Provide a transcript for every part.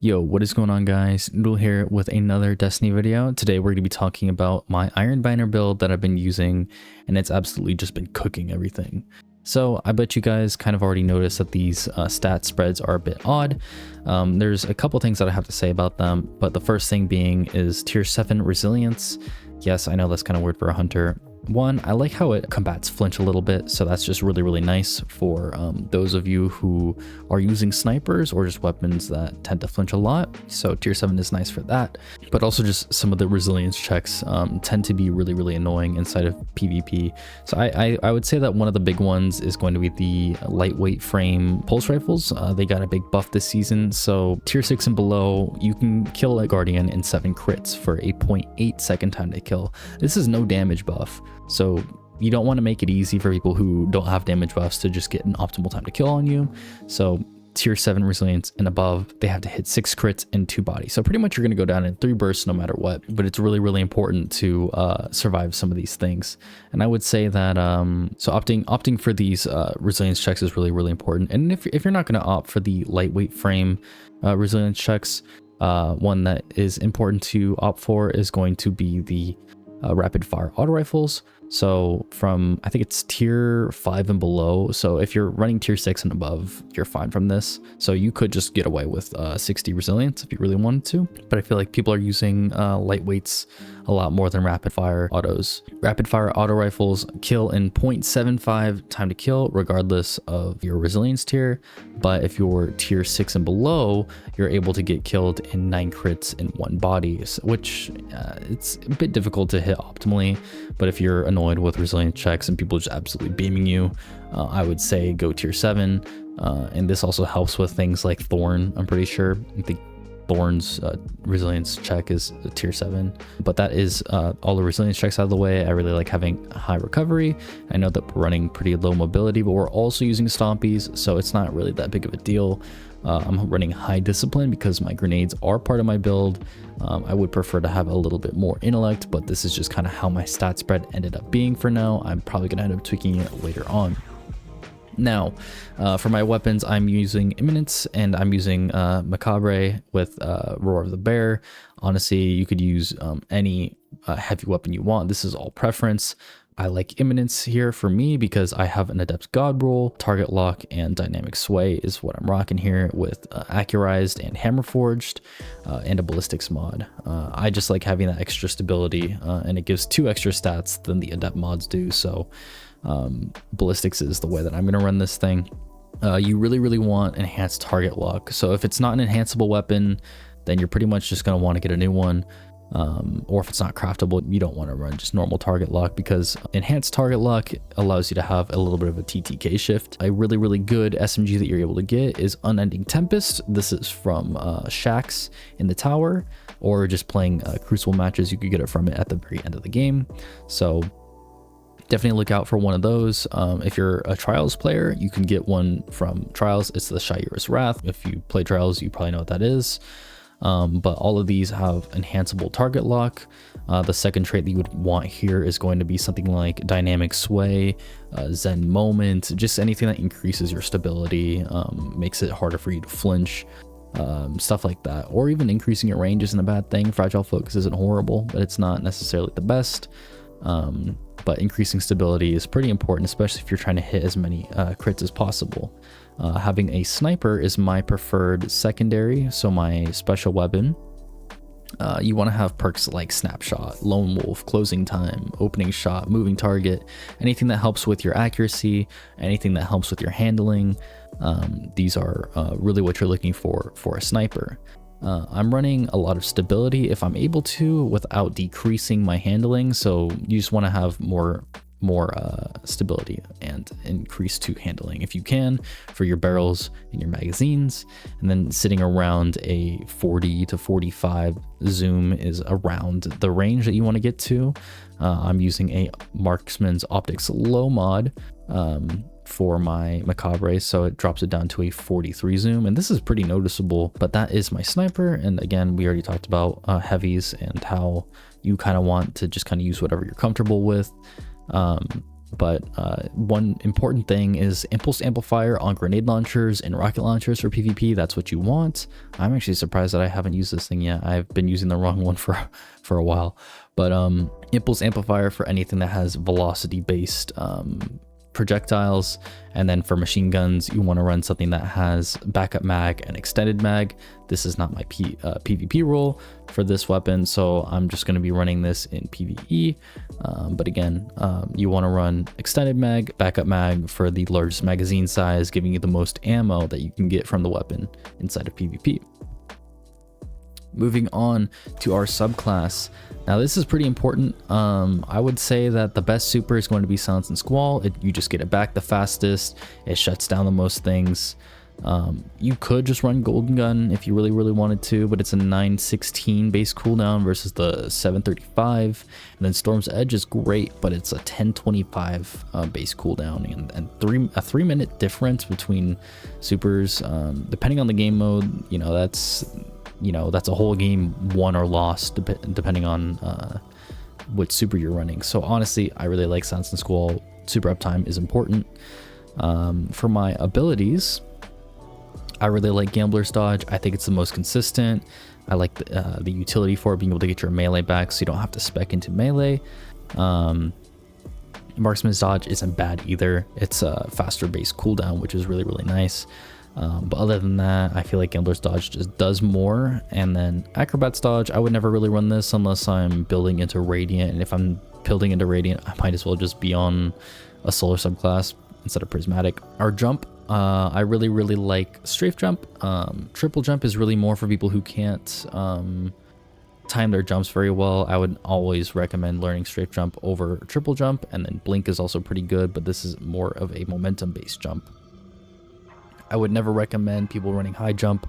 Yo, what is going on, guys? Noodle here with another Destiny video. Today we're going to be talking about my Iron Banner build that I've been using, and it's absolutely just been cooking everything. So I bet you guys kind of already noticed that these stat spreads are a bit odd. There's a couple things that I have to say about them, but the first thing being is tier 7 resilience. Yes, I know that's kind of weird for a hunter. One, I like how it combats flinch a little bit, so that's just really nice for those of you who are using snipers or just weapons that tend to flinch a lot. So tier 7 is nice for that, but also just some of the resilience checks tend to be really annoying inside of PvP. So I would say that one of the big ones is going to be the lightweight frame pulse rifles. They got a big buff this season, so tier 6 and below, you can kill a Guardian in 7 crits for a 0.8 second time to kill. This is no damage buff. So you don't want to make it easy for people who don't have damage buffs to just get an optimal time to kill on you. So tier 7 resilience and above, they have to hit 6 crits and 2 bodies. So pretty much you're going to go down in 3 bursts no matter what, but it's really important to survive some of these things. And I would say that so opting for these resilience checks is really important. And if you're not going to opt for the lightweight frame resilience checks, one that is important to opt for is going to be the rapid fire auto rifles. So from, I think it's tier 5 and below. So if you're running tier 6 and above, you're fine from this. So you could just get away with 60 resilience if you really wanted to. But I feel like people are using lightweights a lot more than rapid fire autos. Rapid fire auto rifles kill in 0.75 time to kill regardless of your resilience tier. But if you're tier 6 and below, you're able to get killed in 9 crits in 1 body, which it's a bit difficult to hit optimally. But if you're annoyed with resilience checks and people just absolutely beaming you, I would say go tier 7. And this also helps with things like Thorn. I'm pretty sure. I think Thorn's resilience check is a tier 7, but that is all the resilience checks out of the way. I really like having high recovery. I know that we're running pretty low mobility, but we're also using stompies, so it's not really that big of a deal. I'm running high discipline because my grenades are part of my build. I would prefer to have a little bit more intellect, but this is just kind of how my stat spread ended up being for now. I'm probably gonna end up tweaking it later on. Now, for my weapons, I'm using Imminence and I'm using Macabre with Roar of the Bear. Honestly, you could use any heavy weapon you want. This is all preference. I like Imminence here for me because I have an Adept God roll, Target Lock, and Dynamic Sway is what I'm rocking here with Accurized and Hammer Forged and a Ballistics mod. I just like having that extra stability and it gives 2 extra stats than the Adept mods do. So Ballistics is the way that I'm going to run this thing. You really want enhanced target lock. So if it's not an enhanceable weapon, then you're pretty much just going to want to get a new one. Or if it's not craftable, you don't want to run just normal target lock because enhanced target lock allows you to have a little bit of a TTK shift. A really good SMG that you're able to get is Unending Tempest. This is from Shaxx in the tower, or just playing Crucible matches. You could get it from it at the very end of the game. So definitely look out for one of those. If you're a Trials player, you can get one from Trials. It's the Shayura's Wrath. If you play Trials, you probably know what that is. But all of these have enhanceable target lock. The second trait that you would want here is going to be something like Dynamic Sway, Zen Moment, just anything that increases your stability, makes it harder for you to flinch, stuff like that. Or even increasing your range isn't a bad thing. Fragile Focus isn't horrible, but it's not necessarily the best. But increasing stability is pretty important, especially if you're trying to hit as many crits as possible. Having a sniper is my preferred secondary, so my special weapon. You want to have perks like Snapshot, Lone Wolf, Closing Time, Opening Shot, Moving Target, anything that helps with your accuracy, anything that helps with your handling. These are really what you're looking for a sniper. I'm running a lot of stability if I'm able to without decreasing my handling. So you just want to have more stability and increase to handling if you can for your barrels and your magazines. And then sitting around a 40 to 45 zoom is around the range that you want to get to. I'm using a Marksman's Optics low mod for my Macabre, so it drops it down to a 43 zoom, and this is pretty noticeable. But that is my sniper, and again, we already talked about heavies and how you kind of want to just kind of use whatever you're comfortable with. But one important thing is impulse amplifier on grenade launchers and rocket launchers for PvP. That's what you want. I'm actually surprised that I haven't used this thing yet. I've been using the wrong one for a while. But impulse amplifier for anything that has velocity based projectiles, and then for machine guns you want to run something that has backup mag and extended mag. This is not my PvP role for this weapon, so I'm just going to be running this in PvE. But again, you want to run extended mag, backup mag for the largest magazine size, giving you the most ammo that you can get from the weapon inside of PvP. Moving on to our subclass. Now this is pretty important. I would say that the best super is going to be Silence and Squall. You just get it back the fastest. It shuts down the most things. You could just run Golden Gun if you really wanted to, but it's a 916 base cooldown versus the 735. And then Storm's Edge is great, but it's a 1025 base cooldown, and a 3-minute difference between supers. Depending on the game mode, that's a whole game won or lost depending on what super you're running. So honestly, I really like Silence and Squall. Super uptime is important. For my abilities, I really like Gambler's Dodge. I think it's the most consistent. I like the utility for it, being able to get your melee back so you don't have to spec into melee. Marksman's Dodge isn't bad either. It's a faster base cooldown, which is really nice. But other than that, I feel like Gambler's Dodge just does more. And then Acrobat's Dodge, I would never really run this unless I'm building into Radiant. And if I'm building into Radiant, I might as well just be on a solar subclass instead of Prismatic. Our jump, I really like Strafe Jump. Triple Jump is really more for people who can't time their jumps very well. I would always recommend learning Strafe Jump over Triple Jump. And then Blink is also pretty good, but this is more of a momentum-based jump. I would never recommend people running High Jump.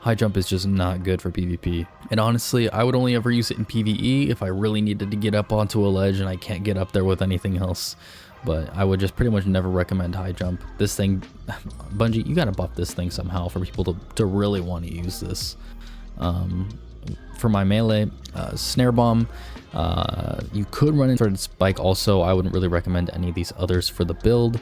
High Jump is just not good for PvP. And honestly, I would only ever use it in PvE if I really needed to get up onto a ledge and I can't get up there with anything else. But I would just pretty much never recommend High Jump. This thing, Bungie, you gotta buff this thing somehow for people to really want to use this. For my melee, Snare Bomb, you could run in Threaded Spike also. I wouldn't really recommend any of these others for the build.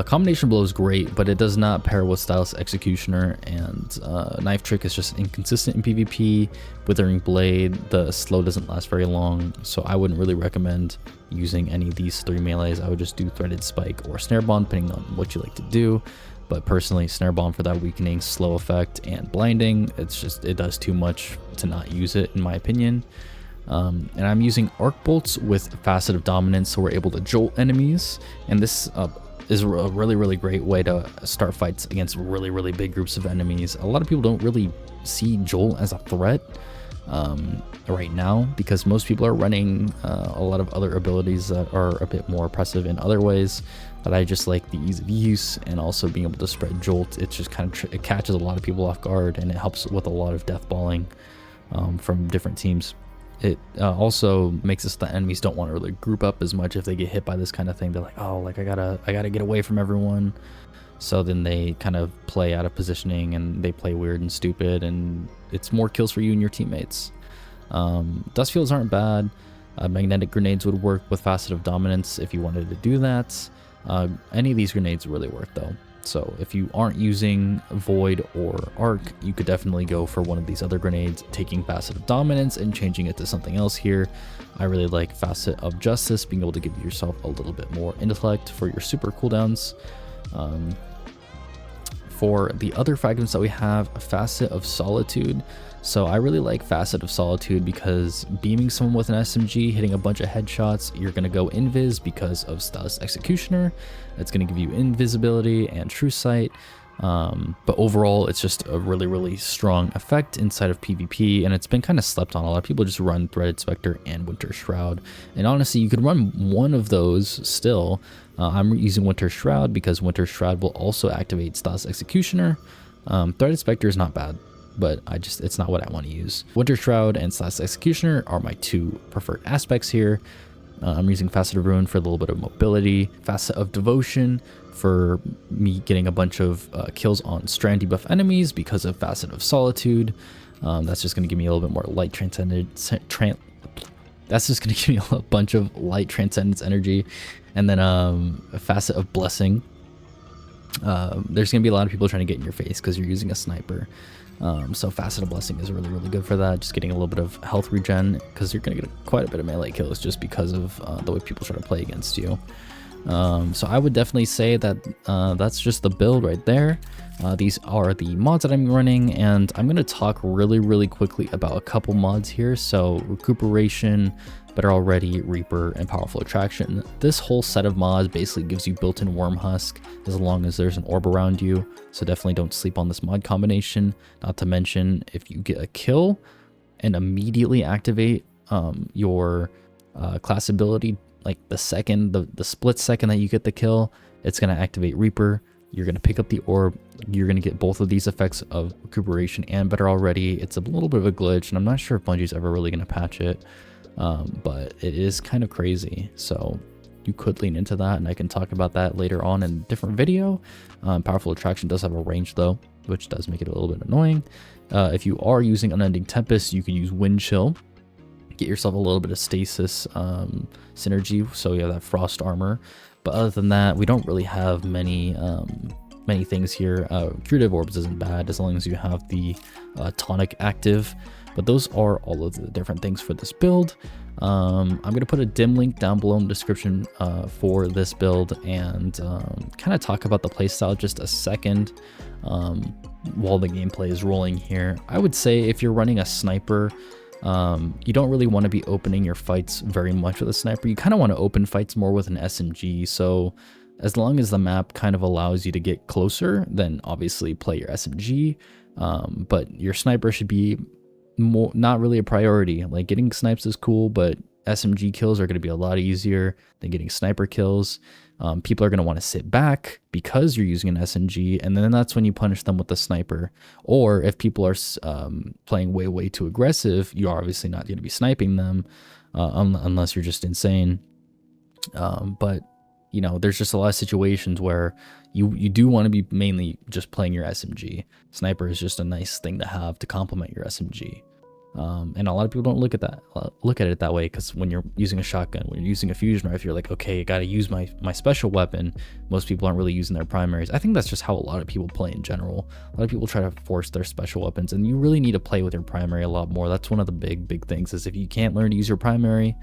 Combination Blow is great, but it does not pair with Stylus Executioner, and Knife Trick is just inconsistent in PvP. Withering Blade, the slow doesn't last very long, so I wouldn't really recommend using any of these three melees. I would just do Threaded Spike or Snare Bomb, depending on what you like to do. But personally, Snare Bomb for that weakening, slow effect, and blinding, it does too much to not use it, in my opinion. And I'm using Arc Bolts with Facet of Dominance, so we're able to jolt enemies, and this is a really great way to start fights against really big groups of enemies. A lot of people don't really see Jolt as a threat right now, because most people are running a lot of other abilities that are a bit more oppressive in other ways. But I just like the ease of use, and also being able to spread Jolt. It's just kind of it catches a lot of people off guard, and it helps with a lot of death balling from different teams. It also makes it so that enemies don't want to really group up as much if they get hit by this kind of thing. They're like, oh, like I gotta get away from everyone. So then they kind of play out of positioning, and they play weird and stupid, and it's more kills for you and your teammates. Dust fields aren't bad. Magnetic grenades would work with Facet of Dominance if you wanted to do that. Any of these grenades really work though. So if you aren't using Void or Arc, you could definitely go for one of these other grenades, taking Facet of Dominance and changing it to something else here. I really like Facet of Justice, being able to give yourself a little bit more intellect for your super cooldowns. For the other fragments that we have, a Facet of Solitude. So I really like Facet of Solitude because beaming someone with an SMG, hitting a bunch of headshots, you're going to go invis because of Stylus Executioner. It's going to give you invisibility and True Sight. But overall, it's just a really strong effect inside of PvP, and it's been kind of slept on. A lot of people just run Threaded Spectre and Winter Shroud, and honestly, you could run one of those still. I'm using Winter Shroud because Winter Shroud will also activate Stylus Executioner. Threaded Spectre is not bad, but it's not what I want to use. Winter Shroud and Stylus Executioner are my two preferred aspects here. I'm using Facet of Ruin for a little bit of mobility, Facet of Devotion for me getting a bunch of kills on strand debuff enemies because of Facet of Solitude. That's just going to give me a little bit more light That's just going to give me a bunch of light transcendence energy. And then a facet of blessing. There's going to be a lot of people trying to get in your face because you're using a sniper. So facet of blessing is really, really good for that. Just getting a little bit of health regen, because you're going to get quite a bit of melee kills just because of the way people try to play against you. So I would definitely say that that's just the build right there. These are the mods that I'm running, and I'm going to talk really, really quickly about a couple mods here. So recuperation, better already, reaper, and powerful attraction. This whole set of mods basically gives you built-in worm husk as long as there's an orb around you. So definitely don't sleep on this mod combination. Not to mention, if you get a kill and immediately activate your class ability, like the split second that you get the kill, it's going to activate Reaper. You're going to pick up the orb. You're going to get both of these effects of recuperation and better already. It's a little bit of a glitch, and I'm not sure if Bungie's ever really going to patch it, but it is kind of crazy. So you could lean into that, and I can talk about that later on in a different video. Powerful attraction does have a range though, which does make it a little bit annoying. If you are using Unending Tempest, you could use Wind Chill. Get yourself a little bit of stasis synergy, so you have that frost armor. But other than that, we don't really have many things here. Curative Orbs isn't bad as long as you have the tonic active, but those are all of the different things for this build. I'm going to put a dim link down below in the description for this build, and kind of talk about the playstyle just a second while the gameplay is rolling here. I would say if you're running a sniper, you don't really want to be opening your fights very much with a sniper. You kind of want to open fights more with an SMG. So as long as the map kind of allows you to get closer, then obviously play your SMG. But your sniper should be not really a priority. Like, getting snipes is cool, but SMG kills are going to be a lot easier than getting sniper kills. People are going to want to sit back because you're using an SMG, and then that's when you punish them with the sniper. Or if people are playing way too aggressive, you're obviously not going to be sniping them unless you're just insane. But you know, there's just a lot of situations where you do want to be mainly just playing your SMG. Sniper is just a nice thing to have to complement your SMG. And a lot of people don't look at it that way, because when you're using a shotgun, when you're using a fusion rifle, you're like, okay, I gotta use my special weapon. Most people aren't really using their primaries. I think that's just how a lot of people play in general. A lot of people try to force their special weapons, and you really need to play with your primary a lot more. That's one of the big things, is if you can't learn to use your primary,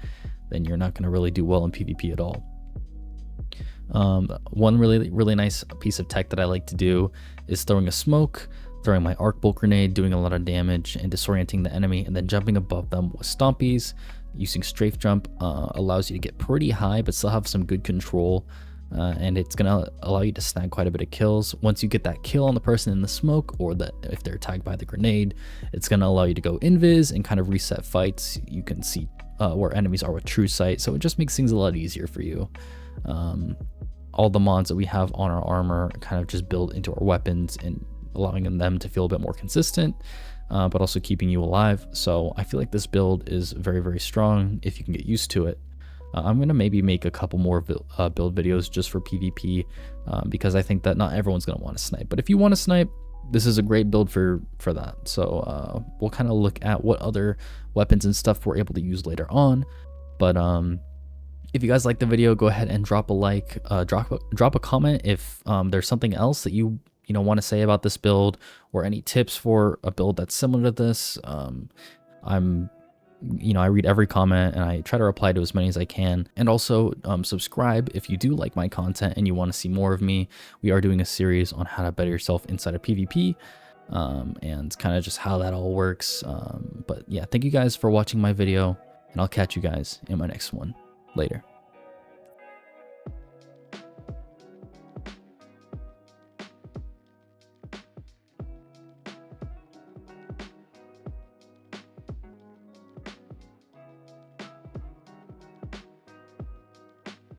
then you're not gonna really do well in PvP at all. One really nice piece of tech that I like to do is throwing a smoke, throwing my arc bolt grenade, doing a lot of damage and disorienting the enemy, and then jumping above them with stompies. Using strafe jump allows you to get pretty high but still have some good control, and it's gonna allow you to snag quite a bit of kills. Once you get that kill on the person in the smoke, or if they're tagged by the grenade, it's gonna allow you to go invis and kind of reset fights. You can see where enemies are with true sight, so it just makes things a lot easier for you. All the mods that we have on our armor kind of just build into our weapons and allowing them to feel a bit more consistent, but also keeping you alive. So I feel like this build is very strong if you can get used to it. I'm going to maybe make a couple more build videos just for PvP, because I think that not everyone's going to want to snipe. But if you want to snipe, this is a great build for that. So we'll kind of look at what other weapons and stuff we're able to use later on. But if you guys like the video, go ahead and drop a like, drop a comment if there's something else that you want to say about this build, or any tips for a build that's similar to this. I read every comment and I try to reply to as many as I can. And also subscribe if you do like my content and you want to see more of me. We are doing a series on how to better yourself inside of PvP, and kind of just how that all works. But yeah, thank you guys for watching my video, and I'll catch you guys in my next one. Later.